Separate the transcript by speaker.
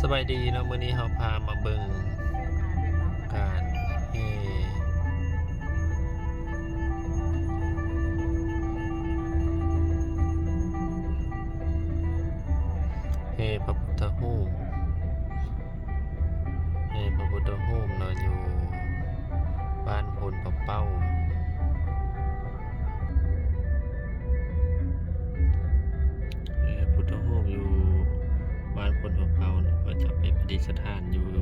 Speaker 1: สบายดีเนาะมื้อนี้เราพามาเบิ่งการแห่พระพุทธรูปเนาะอยู่บ้านพลปะเป้าแห่พุทธรูปอยู่บ้านพลปะเป้าเนาะก็จะไปประดิษฐานอยู่